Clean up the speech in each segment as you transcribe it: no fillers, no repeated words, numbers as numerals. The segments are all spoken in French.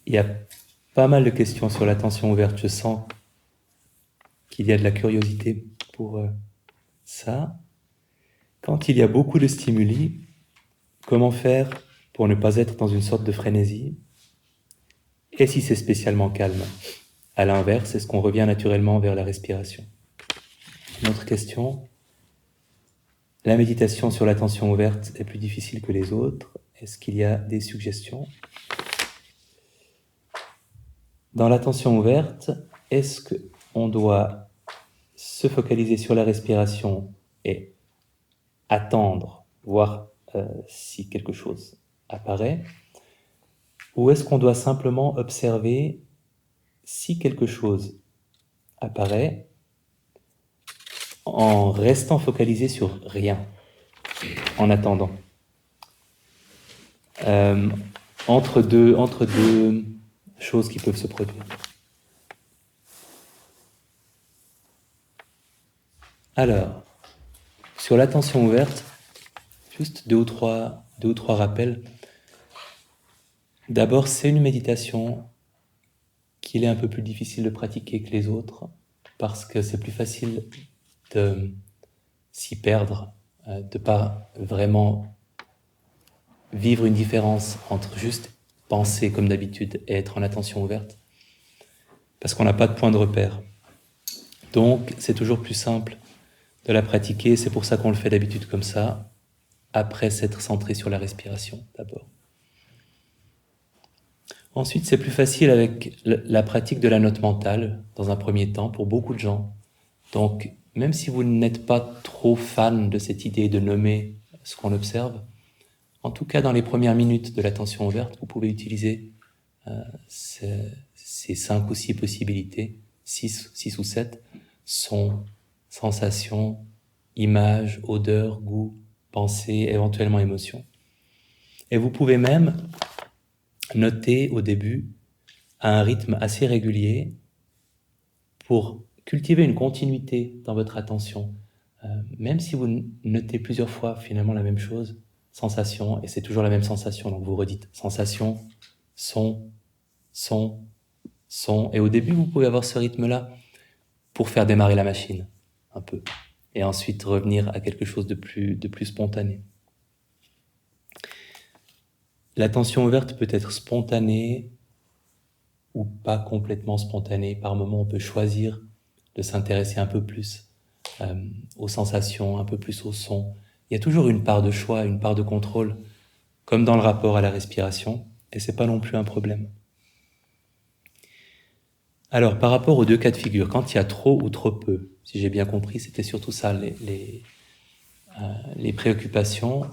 Il y a pas mal de questions sur l'attention ouverte. Je sens qu'il y a de la curiosité pour ça. Quand il y a beaucoup de stimuli, comment faire pour ne pas être dans une sorte de frénésie? Et si c'est spécialement calme? À l'inverse, est-ce qu'on revient naturellement vers la respiration? Une autre question. La méditation sur l'attention ouverte est plus difficile que les autres. Est-ce qu'il y a des suggestions? Dans l'attention ouverte, est-ce qu'on doit se focaliser sur la respiration et attendre, voir si quelque chose apparaît? Ou est-ce qu'on doit simplement observer si quelque chose apparaît en restant focalisé sur rien, en attendant? Entre deux choses qui peuvent se produire. Alors, sur l'attention ouverte, juste deux ou trois rappels. D'abord, c'est une méditation qu'il est un peu plus difficile de pratiquer que les autres, parce que c'est plus facile de s'y perdre, de pas vraiment vivre une différence entre juste penser comme d'habitude et être en attention ouverte, parce qu'on n'a pas de point de repère. Donc, c'est toujours plus simple de la pratiquer, c'est pour ça qu'on le fait d'habitude comme ça, après s'être centré sur la respiration d'abord. Ensuite, c'est plus facile avec la pratique de la note mentale, dans un premier temps, pour beaucoup de gens. Donc, même si vous n'êtes pas trop fan de cette idée de nommer ce qu'on observe, en tout cas dans les premières minutes de l'attention ouverte, vous pouvez utiliser ces 5 ou 6 possibilités, 6 ou 7, sons, sensations, images, odeurs, goûts, pensées, éventuellement émotions. Et vous pouvez même noter au début à un rythme assez régulier pour cultiver une continuité dans votre attention. Même si vous notez plusieurs fois finalement la même chose, sensation, et c'est toujours la même sensation, donc vous redites sensation, son, son, son, et au début vous pouvez avoir ce rythme-là pour faire démarrer la machine un peu, et ensuite revenir à quelque chose de plus spontané. L'attention ouverte peut être spontanée ou pas complètement spontanée. Par moments, on peut choisir de s'intéresser un peu plus aux sensations, un peu plus au son. Il y a toujours une part de choix, une part de contrôle, comme dans le rapport à la respiration, et c'est pas non plus un problème. Alors, par rapport aux 2 cas de figure, quand il y a trop ou trop peu, si j'ai bien compris, c'était surtout ça les préoccupations.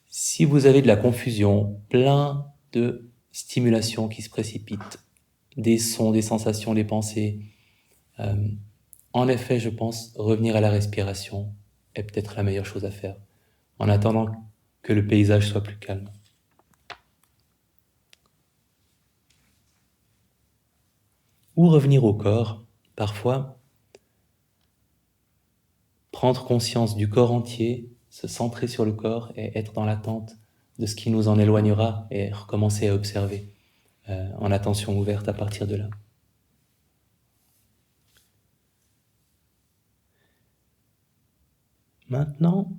Si vous avez de la confusion, plein de stimulations qui se précipitent, des sons, des sensations, des pensées, en effet, je pense, revenir à la respiration est peut-être la meilleure chose à faire, en attendant que le paysage soit plus calme. Ou revenir au corps, parfois, prendre conscience du corps entier, se centrer sur le corps et être dans l'attente de ce qui nous en éloignera et recommencer à observer en attention ouverte à partir de là. Maintenant,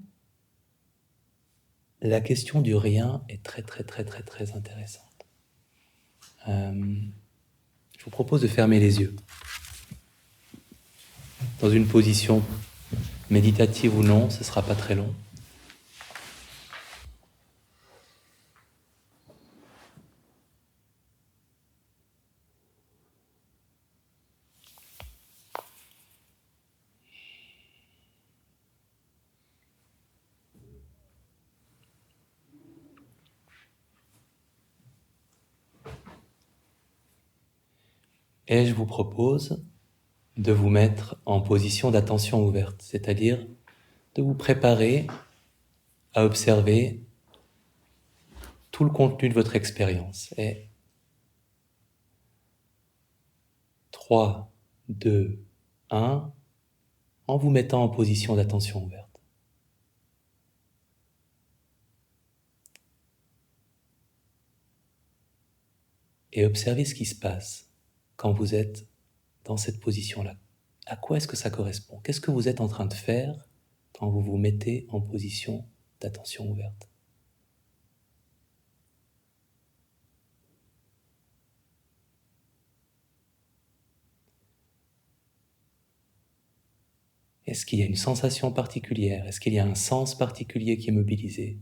la question du rien est très intéressante. Je vous propose de fermer les yeux. Dans une position méditative ou non, ce ne sera pas très long. Et je vous propose de vous mettre en position d'attention ouverte, c'est-à-dire de vous préparer à observer tout le contenu de votre expérience. Et 3, 2, 1, en vous mettant en position d'attention ouverte. et observez ce qui se passe quand vous êtes dans cette position-là. À quoi est-ce que ça correspond? Qu'est-ce que vous êtes en train de faire quand vous vous mettez en position d'attention ouverte? Est-ce qu'il y a une sensation particulière? Est-ce qu'il y a un sens particulier qui est mobilisé?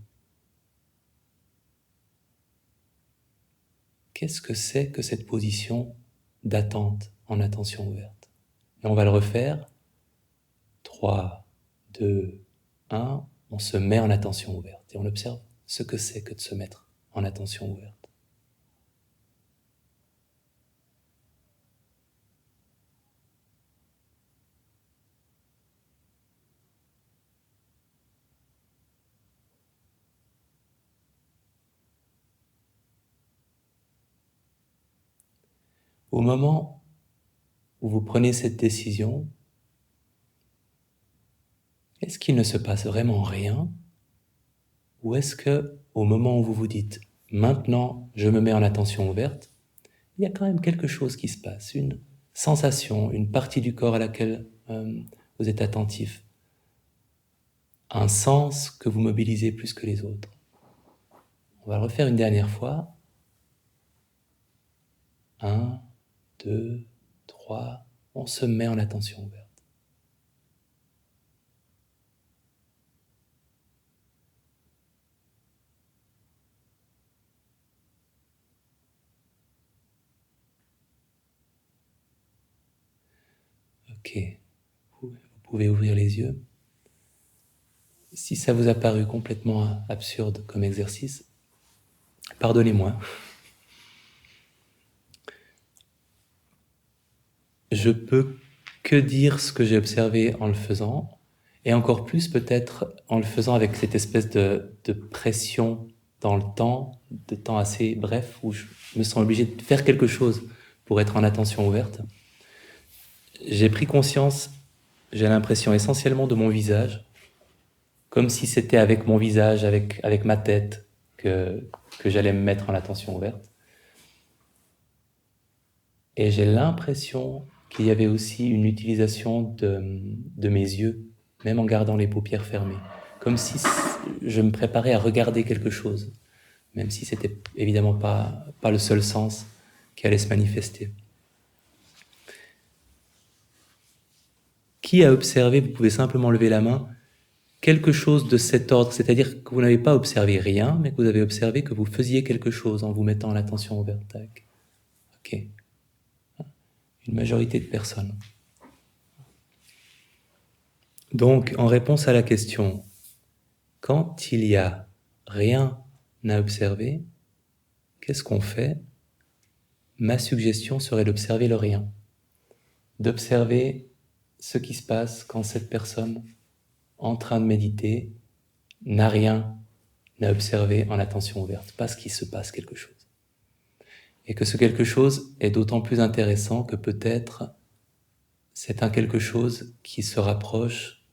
Qu'est-ce que c'est que cette position d'attente en attention ouverte? Et on va le refaire. 3, 2, 1, on se met en attention ouverte et on observe ce que c'est que de se mettre en attention ouverte. Au moment où vous prenez cette décision, est-ce qu'il ne se passe vraiment rien? Ou est-ce que, au moment où vous vous dites « maintenant, je me mets en attention ouverte », il y a quand même quelque chose qui se passe, une sensation, une partie du corps à laquelle vous êtes attentif, un sens que vous mobilisez plus que les autres. On va le refaire une dernière fois. 1, 2, 3, on se met en attention ouverte. Ok, vous pouvez ouvrir les yeux. Si ça vous a paru complètement absurde comme exercice, pardonnez-moi. Je peux que dire ce que j'ai observé en le faisant, et encore plus peut-être en le faisant avec cette espèce de pression dans le temps, de temps assez bref, où je me sens obligé de faire quelque chose pour être en attention ouverte. J'ai pris conscience, j'ai l'impression essentiellement de mon visage, comme si c'était avec mon visage, avec ma tête, que j'allais me mettre en attention ouverte. Et j'ai l'impression qu'il y avait aussi une utilisation de mes yeux, même en gardant les paupières fermées, comme si je me préparais à regarder quelque chose, même si c'était évidemment pas le seul sens qui allait se manifester. Qui a observé, vous pouvez simplement lever la main, quelque chose de cet ordre, c'est-à-dire que vous n'avez pas observé rien, mais que vous avez observé que vous faisiez quelque chose en vous mettant l'attention ouverte. Ok. Une majorité de personnes. Donc, en réponse à la question, quand il y a rien à observer, qu'est-ce qu'on fait? Ma suggestion serait d'observer le rien, d'observer ce qui se passe quand cette personne, en train de méditer, n'a rien à observer en attention ouverte, parce qu'il se passe quelque chose. Et que ce quelque chose est d'autant plus intéressant que peut-être c'est un quelque chose qui se rapproche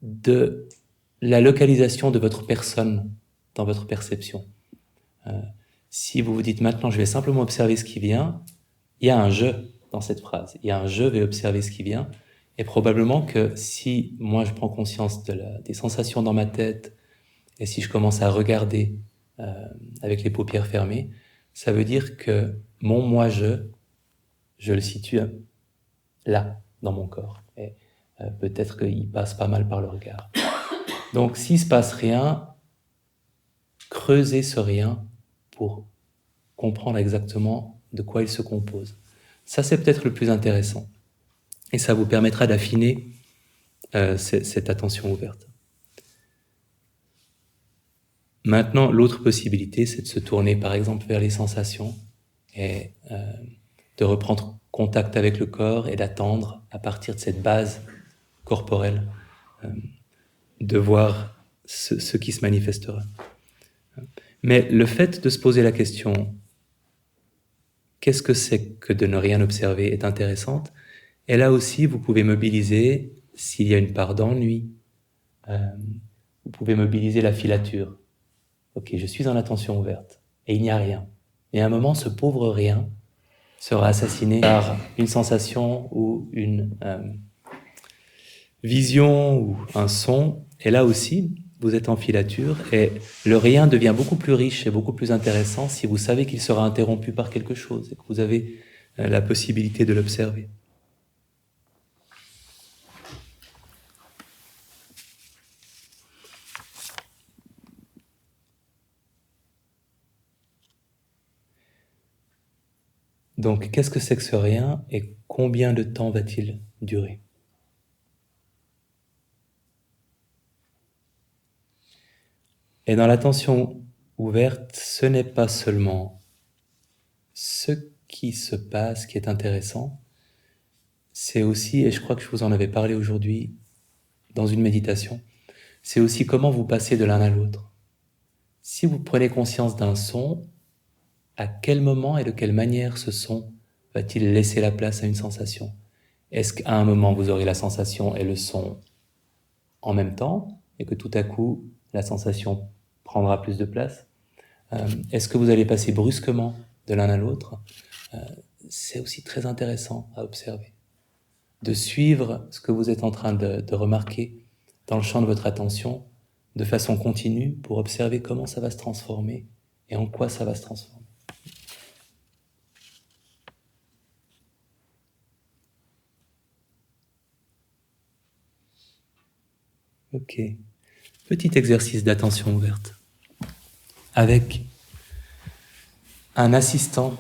de la localisation de votre personne dans votre perception. Si vous vous dites maintenant je vais simplement observer ce qui vient, il y a un je dans cette phrase. Il y a un je vais observer ce qui vient. Et probablement que si moi je prends conscience des sensations dans ma tête et si je commence à regarder avec les paupières fermées, ça veut dire que mon moi-je le situe là, dans mon corps. Et peut-être qu'il passe pas mal par le regard. Donc s'il se passe rien, creusez ce rien pour comprendre exactement de quoi il se compose. Ça, c'est peut-être le plus intéressant. Et ça vous permettra d'affiner cette attention ouverte. Maintenant, l'autre possibilité, c'est de se tourner par exemple vers les sensations et de reprendre contact avec le corps et d'attendre à partir de cette base corporelle de voir ce qui se manifestera. Mais le fait de se poser la question « qu'est-ce que c'est que de ne rien observer ?» est intéressante. Et là aussi, vous pouvez mobiliser, s'il y a une part d'ennui, vous pouvez mobiliser la filature. Ok, je suis en attention ouverte et il n'y a rien. Et à un moment, ce pauvre rien sera assassiné par une sensation ou une vision ou un son. Et là aussi, vous êtes en filature et le rien devient beaucoup plus riche et beaucoup plus intéressant si vous savez qu'il sera interrompu par quelque chose et que vous avez la possibilité de l'observer. Donc, qu'est-ce que c'est que ce rien et combien de temps va-t-il durer? Et dans l'attention ouverte, ce n'est pas seulement ce qui se passe qui est intéressant, c'est aussi, et je crois que je vous en avais parlé aujourd'hui dans une méditation, c'est aussi comment vous passez de l'un à l'autre. Si vous prenez conscience d'un son, à quel moment et de quelle manière ce son va-t-il laisser la place à une sensation? Est-ce qu'à un moment vous aurez la sensation et le son en même temps, et que tout à coup la sensation prendra plus de place? Est-ce que vous allez passer brusquement de l'un à l'autre? C'est aussi très intéressant à observer. De suivre ce que vous êtes en train de remarquer dans le champ de votre attention de façon continue pour observer comment ça va se transformer et en quoi ça va se transformer. Ok. Petit exercice d'attention ouverte avec un assistant.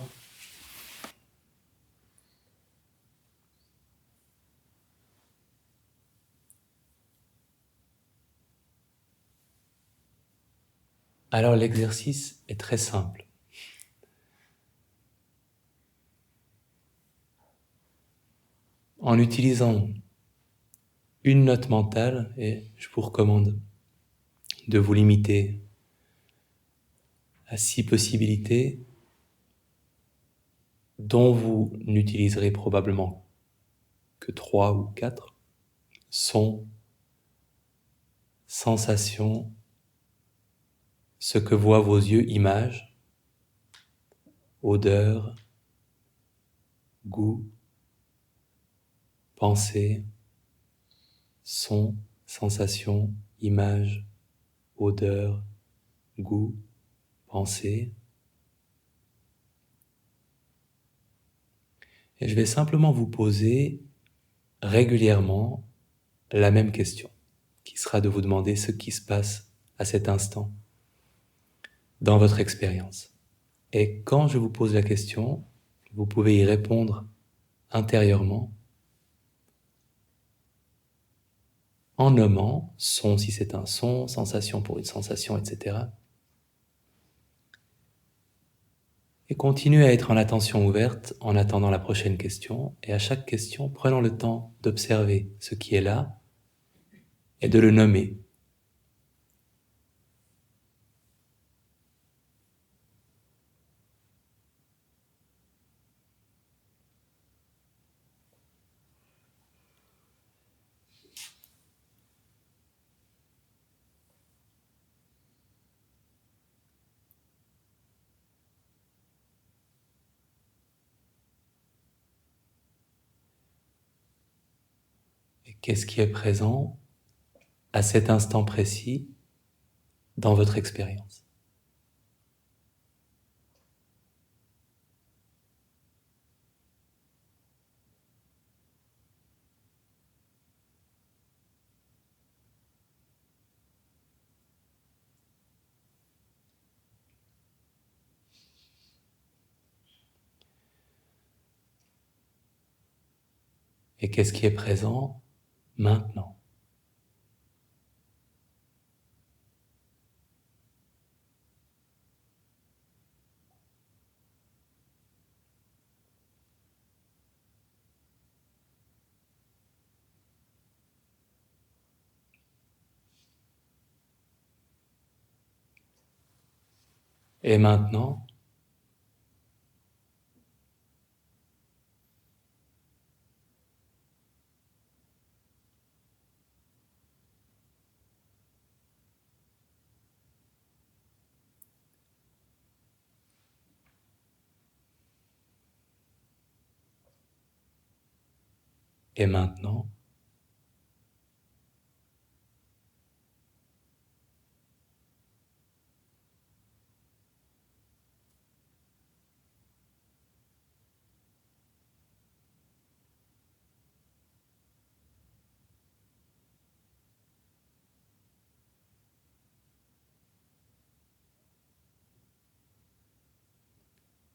Alors l'exercice est très simple. En utilisant une note mentale, et je vous recommande de vous limiter à 6 possibilités, dont vous n'utiliserez probablement que 3 ou 4, sons, sensations, ce que voient vos yeux, images, odeurs, goût, pensées, sons, sensations, images, odeurs, goût, pensées. Et je vais simplement vous poser régulièrement la même question, qui sera de vous demander ce qui se passe à cet instant dans votre expérience. Et quand je vous pose la question, vous pouvez y répondre intérieurement en nommant son si c'est un son, sensation pour une sensation, etc. Et continuez à être en attention ouverte en attendant la prochaine question. Et à chaque question, prenons le temps d'observer ce qui est là et de le nommer. Et qu'est-ce qui est présent à cet instant précis dans votre expérience? Et qu'est-ce qui est présent maintenant? Et maintenant, Et maintenant,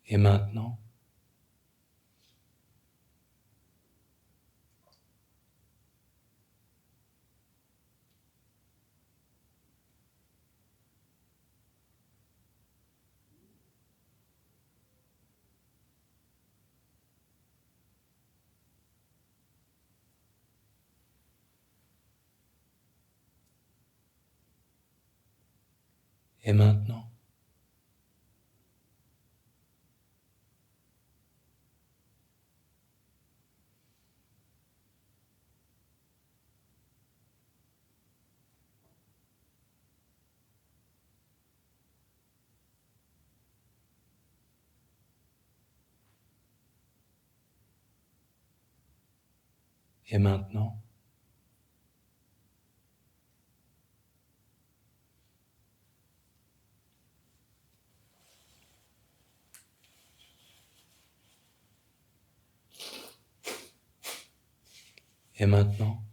et maintenant, et maintenant, et maintenant, et maintenant.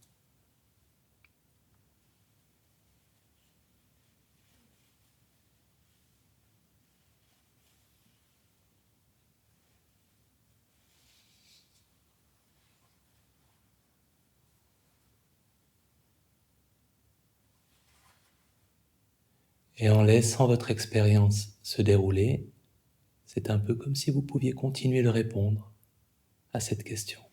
Et en laissant votre expérience se dérouler, c'est un peu comme si vous pouviez continuer de répondre à cette question.